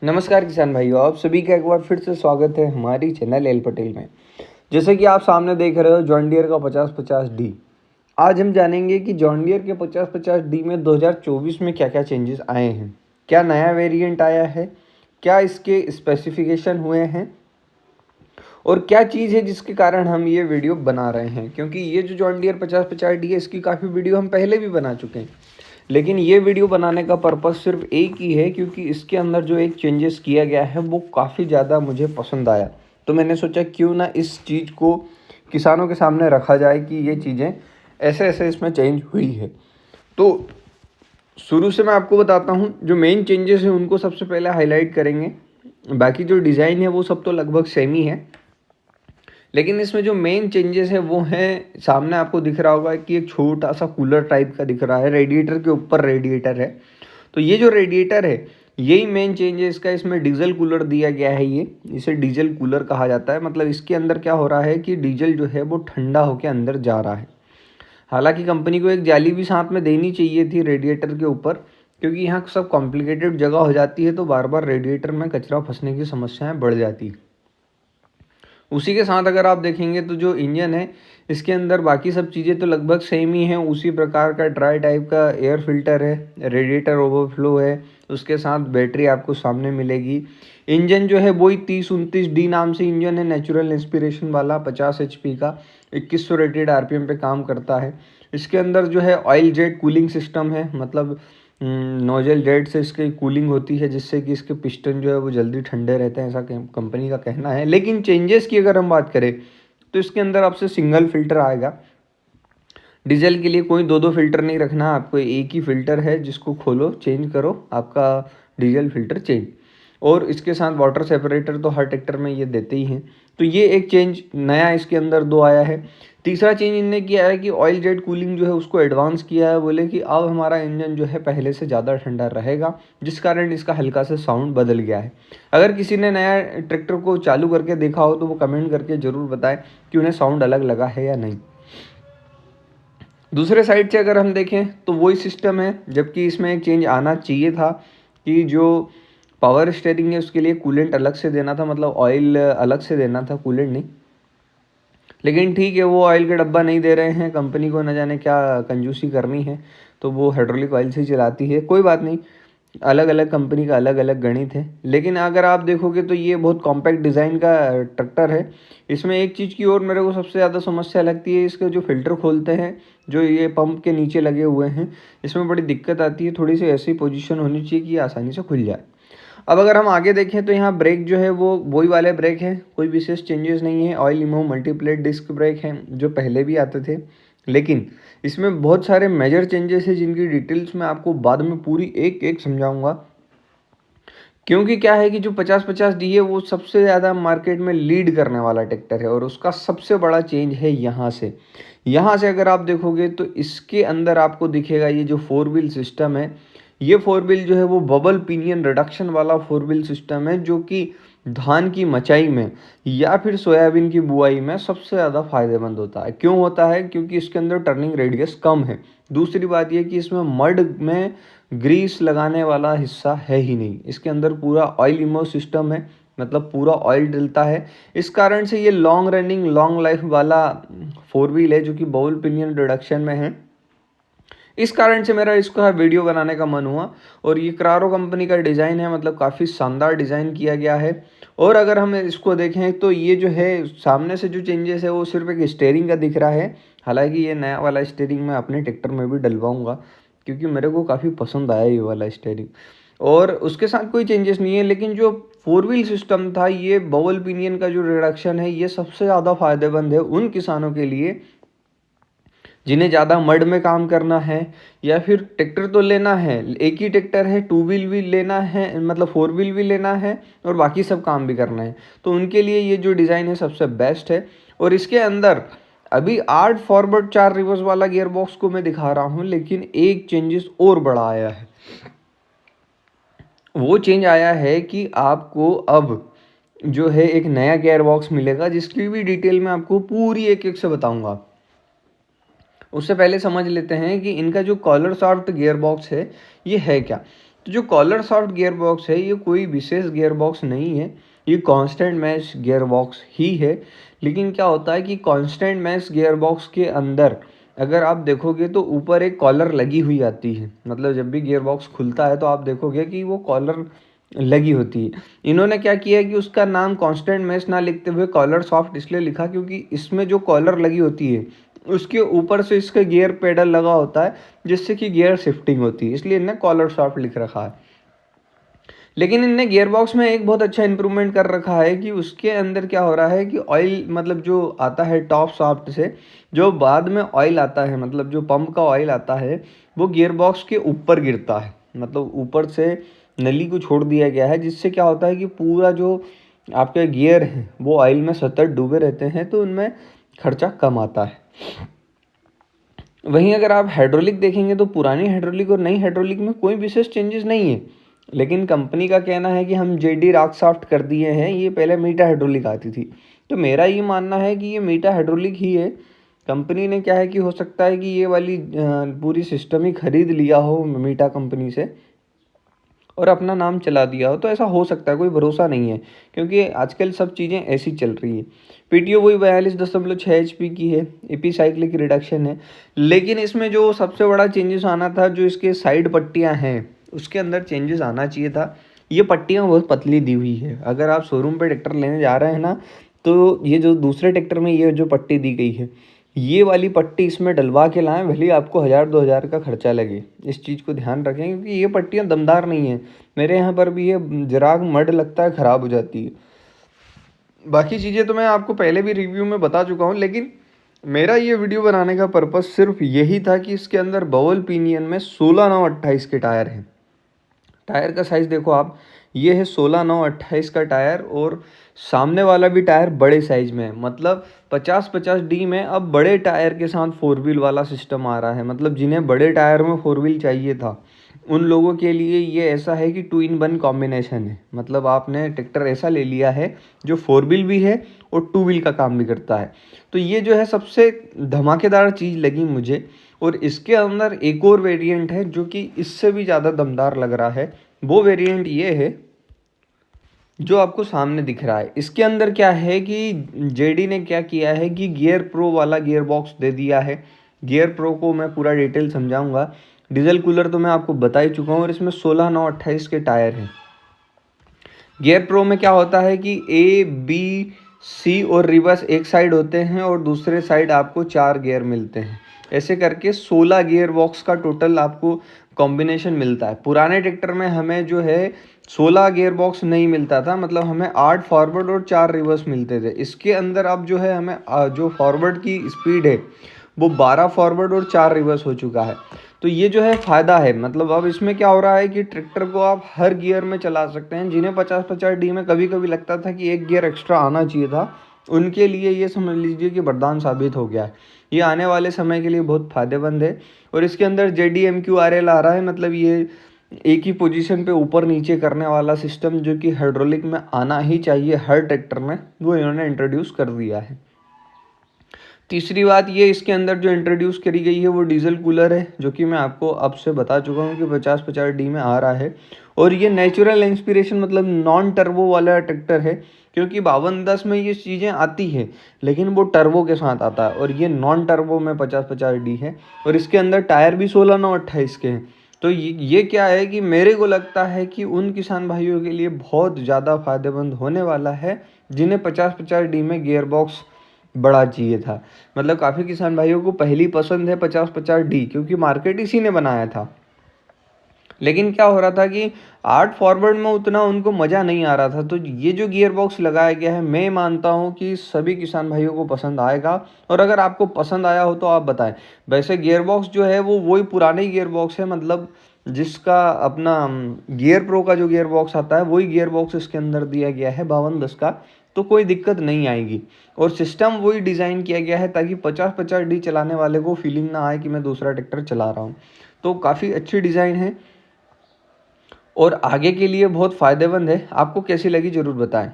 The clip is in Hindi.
नमस्कार किसान भाइयों, आप सभी का एक बार फिर से स्वागत है हमारी चैनल एल पटेल में। जैसे कि आप सामने देख रहे हो जॉन डियर का 5050D। आज हम जानेंगे कि जॉन डियर के 5050D में 2024 में क्या क्या चेंजेस आए हैं, क्या नया वेरिएंट आया है, क्या इसके स्पेसिफिकेशन हुए हैं और क्या चीज़ है जिसके कारण हम ये वीडियो बना रहे हैं। क्योंकि ये जो जॉन डियर 5050D है, इसकी काफ़ी वीडियो हम पहले भी बना चुके हैं, लेकिन ये वीडियो बनाने का पर्पस सिर्फ एक ही है क्योंकि इसके अंदर जो एक चेंजेस किया गया है वो काफ़ी ज़्यादा मुझे पसंद आया। तो मैंने सोचा क्यों ना इस चीज़ को किसानों के सामने रखा जाए कि ये चीज़ें ऐसे ऐसे इसमें चेंज हुई है। तो शुरू से मैं आपको बताता हूँ, जो मेन चेंजेस हैं उनको सबसे पहले हाईलाइट करेंगे। बाकी जो डिज़ाइन है वो सब तो लगभग सेम ही है, लेकिन इसमें जो मेन चेंजेस है वो हैं, सामने आपको दिख रहा होगा कि एक छोटा सा कूलर टाइप का दिख रहा है, रेडिएटर के ऊपर रेडिएटर है। तो ये जो रेडिएटर है यही मेन चेंज है इसका। इसमें डीजल कूलर दिया गया है, ये इसे डीजल कूलर कहा जाता है। मतलब इसके अंदर क्या हो रहा है कि डीजल जो है वो ठंडा होकर अंदर जा रहा है। हालांकि कंपनी को एक जाली भी साथ में देनी चाहिए थी रेडिएटर के ऊपर, क्योंकि यहाँ सब कॉम्प्लिकेटेड जगह हो जाती है तो बार बार रेडिएटर में कचरा फंसने की समस्याएं बढ़ जाती है। उसी के साथ अगर आप देखेंगे तो जो इंजन है इसके अंदर बाकी सब चीज़ें तो लगभग सेम ही हैं। उसी प्रकार का ड्राई टाइप का एयर फिल्टर है, रेडिएटर ओवरफ्लो है, उसके साथ बैटरी आपको सामने मिलेगी। इंजन जो है वही 3029D नाम से इंजन है, नेचुरल इंस्पिरेशन वाला 50 HP का, 2100 रेटेड RPM पे काम करता है। इसके अंदर जो है ऑयल जेट कूलिंग सिस्टम है, मतलब नोजल जेट से इसकी कूलिंग होती है जिससे कि इसके पिस्टन जो है वो जल्दी ठंडे रहते हैं, ऐसा कंपनी का कहना है। लेकिन चेंजेस की अगर हम बात करें तो इसके अंदर आपसे सिंगल फिल्टर आएगा। डीजल के लिए कोई दो दो फिल्टर नहीं रखना, आपको एक ही फिल्टर है जिसको खोलो चेंज करो, आपका डीजल फिल्टर चेंज। और इसके साथ वाटर सेपरेटर तो हर ट्रैक्टर में ये देते ही हैं। तो ये एक चेंज नया इसके अंदर दो आया है। तीसरा चेंज इनने किया है कि ऑयल जेट कूलिंग जो है उसको एडवांस किया है। बोले कि अब हमारा इंजन जो है पहले से ज़्यादा ठंडा रहेगा, जिस कारण इसका हल्का सा साउंड बदल गया है। अगर किसी ने नया ट्रैक्टर को चालू करके देखा हो तो वो कमेंट करके ज़रूर बताएं कि उन्हें साउंड अलग लगा है या नहीं। दूसरे साइड से अगर हम देखें तो वही सिस्टम है, जबकि इसमें एक चेंज आना चाहिए था कि जो पावर स्टीयरिंग है उसके लिए कूलेंट अलग से देना था, मतलब ऑयल अलग से देना था, कूलेंट नहीं। लेकिन ठीक है, वो ऑयल का डब्बा नहीं दे रहे हैं, कंपनी को न जाने क्या कंजूसी करनी है, तो वो हाइड्रोलिक ऑयल से चलाती है। कोई बात नहीं, अलग अलग कंपनी का अलग अलग गणित है। लेकिन अगर आप देखोगे तो ये बहुत कॉम्पैक्ट डिज़ाइन का ट्रैक्टर है। इसमें एक चीज़ की और मेरे को सबसे ज़्यादा समस्या लगती है, इसके जो फ़िल्टर खोलते हैं जो ये पंप के नीचे लगे हुए हैं, इसमें बड़ी दिक्कत आती है। थोड़ी सी ऐसी पोजीशन होनी चाहिए कि ये आसानी से खुल जाए। अब अगर हम आगे देखें तो यहाँ ब्रेक जो है वो वही वाले ब्रेक हैं, कोई विशेष चेंजेस नहीं है। ऑयल इमो मल्टीप्लेट डिस्क ब्रेक हैं जो पहले भी आते थे, लेकिन इसमें बहुत सारे मेजर चेंजेस हैं जिनकी डिटेल्स मैं आपको बाद में पूरी एक एक समझाऊंगा। क्योंकि क्या है कि जो 5050D है वो सबसे ज़्यादा मार्केट में लीड करने वाला ट्रैक्टर है और उसका सबसे बड़ा चेंज है यहाँ से अगर आप देखोगे तो इसके अंदर आपको दिखेगा ये जो 4 व्हील सिस्टम है। ये 4 व्हील जो है वो बबल पिनियन रिडक्शन वाला 4 व्हील सिस्टम है, जो कि धान की मचाई में या फिर सोयाबीन की बुआई में सबसे ज़्यादा फायदेमंद होता है। क्यों होता है? क्योंकि इसके अंदर टर्निंग रेडियस कम है। दूसरी बात यह कि इसमें मड में ग्रीस लगाने वाला हिस्सा है ही नहीं, इसके अंदर पूरा ऑयल इमो सिस्टम है, मतलब पूरा ऑयल डलता है। इस कारण से ये लॉन्ग रनिंग लॉन्ग लाइफ वाला 4 व्हील है जो कि बबल पिनियन रिडक्शन में है। इस कारण से मेरा इसका वीडियो बनाने का मन हुआ। और ये क्रारो कंपनी का डिज़ाइन है, मतलब काफ़ी शानदार डिज़ाइन किया गया है। और अगर हम इसको देखें तो ये जो है सामने से जो चेंजेस है वो सिर्फ एक स्टीयरिंग का दिख रहा है। हालांकि ये नया वाला स्टीयरिंग मैं अपने ट्रैक्टर में भी डलवाऊंगा, क्योंकि मेरे को काफ़ी पसंद आया ये वाला स्टीयरिंग। और उसके साथ कोई चेंजेस नहीं है, लेकिन जो 4 व्हील सिस्टम था, ये बबल पिनियन का जो रिडक्शन है, ये सबसे ज़्यादा फायदेमंद है उन किसानों के लिए जिन्हें ज़्यादा मड में काम करना है, या फिर ट्रैक्टर तो लेना है, एक ही ट्रैक्टर है, 2 व्हील भी लेना है, मतलब 4 व्हील भी लेना है और बाकी सब काम भी करना है, तो उनके लिए ये जो डिज़ाइन है सबसे बेस्ट है। और इसके अंदर अभी 8 फॉरवर्ड 4 रिवर्स वाला गियर बॉक्स को मैं दिखा रहा हूँ, लेकिन एक चेंजेस और बड़ा आया है। वो चेंज आया है कि आपको अब जो है एक नया गियर बॉक्स मिलेगा, जिसकी भी डिटेल मैं आपको पूरी एक एक से बताऊंगा। उससे पहले समझ लेते हैं कि इनका जो कॉलर सॉफ्ट गियर बॉक्स है ये है क्या। तो जो कॉलर सॉफ्ट गियर बॉक्स है ये कोई विशेष गियर बॉक्स नहीं है, ये कांस्टेंट मैश गियर बॉक्स ही है। लेकिन क्या होता है कि कांस्टेंट मैश गियर बॉक्स के अंदर अगर आप देखोगे तो ऊपर एक कॉलर लगी हुई आती है, मतलब जब भी गियर बॉक्स खुलता है तो आप देखोगे कि वो कॉलर लगी होती है। इन्होंने क्या किया है कि उसका नाम कांस्टेंट मैश ना लिखते हुए कॉलर सॉफ्ट इसलिए लिखा क्योंकि इसमें जो कॉलर लगी होती है उसके ऊपर से इसका गियर पेडल लगा होता है जिससे कि गियर शिफ्टिंग होती है, इसलिए इन्हें कॉलर सॉफ्ट लिख रखा है। लेकिन इनने गियर बॉक्स में एक बहुत अच्छा इंप्रूवमेंट कर रखा है कि उसके अंदर क्या हो रहा है कि ऑयल मतलब जो आता है टॉप शाफ्ट से, जो बाद में ऑयल आता है मतलब जो पंप का ऑयल आता है वो गियर बॉक्स के ऊपर गिरता है, मतलब ऊपर से नली को छोड़ दिया गया है, जिससे क्या होता है कि पूरा जो आपके गियर है वो ऑयल में सतत डूबे रहते हैं, तो उनमें खर्चा कम आता है। वहीं अगर आप हाइड्रोलिक देखेंगे तो पुरानी हाइड्रोलिक और नई हाइड्रोलिक में कोई विशेष चेंजेस नहीं है, लेकिन कंपनी का कहना है कि हम जेडी रॉक सॉफ्ट कर दिए हैं, ये पहले मीटा हाइड्रोलिक आती थी। तो मेरा ये मानना है कि ये मीटा हाइड्रोलिक ही है। कंपनी ने क्या है कि हो सकता है कि ये वाली पूरी सिस्टम ही खरीद लिया हो मीटा कंपनी से और अपना नाम चला दिया हो, तो ऐसा हो सकता है, कोई भरोसा नहीं है क्योंकि आजकल सब चीज़ें ऐसी चल रही है। पीटीओ वही 42.6 HP की है, एपीसाइक्लिक रिडक्शन है, लेकिन इसमें जो सबसे बड़ा चेंजेस आना था जो इसके साइड पट्टियां हैं उसके अंदर चेंजेस आना चाहिए था। ये पट्टियां बहुत पतली दी हुई है, अगर आप शोरूम पे ट्रैक्टर लेने जा रहे हैं ना तो ये जो दूसरे ट्रैक्टर में ये जो पट्टी दी गई है ये वाली पट्टी इसमें डलवा के लाएं, भले ही आपको 1000-2000 का खर्चा लगे, इस चीज़ को ध्यान रखें क्योंकि ये पट्टियाँ दमदार नहीं है। मेरे यहाँ पर भी ये जराग मड लगता है, ख़राब हो जाती है। बाकी चीज़ें तो मैं आपको पहले भी रिव्यू में बता चुका हूँ, लेकिन मेरा ये वीडियो बनाने का पर्पज़ सिर्फ यही था कि इसके अंदर बवल पिनियन में 16/9/28 के टायर हैं। टायर का साइज़ देखो आप, ये है 16/9/28 का टायर और सामने वाला भी टायर बड़े साइज़ में है, मतलब 50-50D में अब बड़े टायर के साथ 4 व्हील वाला सिस्टम आ रहा है। मतलब जिन्हें बड़े टायर में 4 व्हील चाहिए था उन लोगों के लिए ये ऐसा है कि 2-in-1 कॉम्बिनेशन है, मतलब आपने ट्रैक्टर ऐसा ले लिया है जो 4 व्हील भी है और 2 व्हील का काम भी करता है। तो ये जो है सबसे धमाकेदार चीज़ लगी मुझे। और इसके अंदर एक और वेरिएंट है जो कि इससे भी ज़्यादा दमदार लग रहा है, वो वेरिएंट ये है जो आपको सामने दिख रहा है। इसके अंदर क्या है कि जेडी ने क्या किया है कि गियर प्रो वाला गियर बॉक्स दे दिया है। गियर प्रो को मैं पूरा डिटेल समझाऊंगा। डीजल कूलर तो मैं आपको बता ही चुका हूँ और इसमें 16/9/28 के टायर हैं। गियर प्रो में क्या होता है कि ए बी सी और रिवर्स एक साइड होते हैं और दूसरे साइड आपको 4 गियर मिलते हैं, ऐसे करके 16 गियर बॉक्स का टोटल आपको कॉम्बिनेशन मिलता है। पुराने ट्रैक्टर में हमें जो है 16 गियर बॉक्स नहीं मिलता था, मतलब हमें 8 फॉरवर्ड और 4 रिवर्स मिलते थे। इसके अंदर अब जो है हमें जो फॉरवर्ड की स्पीड है वो 12 फॉरवर्ड और 4 रिवर्स हो चुका है। तो ये जो है फ़ायदा है, मतलब अब इसमें क्या हो रहा है कि ट्रैक्टर को आप हर गियर में चला सकते हैं। जिन्हें 50-50D में कभी कभी लगता था कि एक गियर एक्स्ट्रा आना चाहिए था, उनके लिए ये समझ लीजिए कि वरदान साबित हो गया है। ये आने वाले समय के लिए बहुत फ़ायदेमंद है। और इसके अंदर JDMQRL आ रहा है, मतलब ये एक ही पोजीशन पे ऊपर नीचे करने वाला सिस्टम जो कि हाइड्रोलिक में आना ही चाहिए हर ट्रैक्टर में, वो इन्होंने इंट्रोड्यूस कर दिया है। तीसरी बात ये इसके अंदर जो इंट्रोड्यूस करी गई है वो डीजल कूलर है, जो कि मैं आपको अब से बता चुका हूँ कि 50-50D में आ रहा है। और ये नेचुरल इंस्पिरेशन मतलब नॉन टर्बो वाला ट्रैक्टर है, क्योंकि 5210 में ये चीज़ें आती है लेकिन वो टर्बो के साथ आता है और ये नॉन टर्बो में 50-50D है। और इसके अंदर टायर भी 16/9/28 के हैं। तो ये क्या है कि मेरे को लगता है कि उन किसान भाइयों के लिए बहुत ज़्यादा फायदेमंद होने वाला है जिन्हें 50-50D में गियर बॉक्स बड़ा चाहिए था। मतलब काफ़ी किसान भाइयों को पहली पसंद है 50-50D क्योंकि मार्केट इसी ने बनाया था। लेकिन क्या हो रहा था कि 8 फॉरवर्ड में उतना उनको मज़ा नहीं आ रहा था। तो ये जो गियर बॉक्स लगाया गया है मैं मानता हूँ कि सभी किसान भाइयों को पसंद आएगा। और अगर आपको पसंद आया हो तो आप बताएं। वैसे गियर बॉक्स जो है वो वही पुराने गियर बॉक्स है, मतलब जिसका अपना गियर प्रो का जो गियर बॉक्स आता है वही गियर बॉक्स इसके अंदर दिया गया है 5210 का, तो कोई दिक्कत नहीं आएगी। और सिस्टम वही डिज़ाइन किया गया है ताकि 50-50D चलाने वाले को फीलिंग ना आए कि मैं दूसरा ट्रैक्टर चला रहा हूँ। तो काफ़ी अच्छी डिज़ाइन है और आगे के लिए बहुत फ़ायदेमंद है। आपको कैसी लगी ज़रूर बताएं।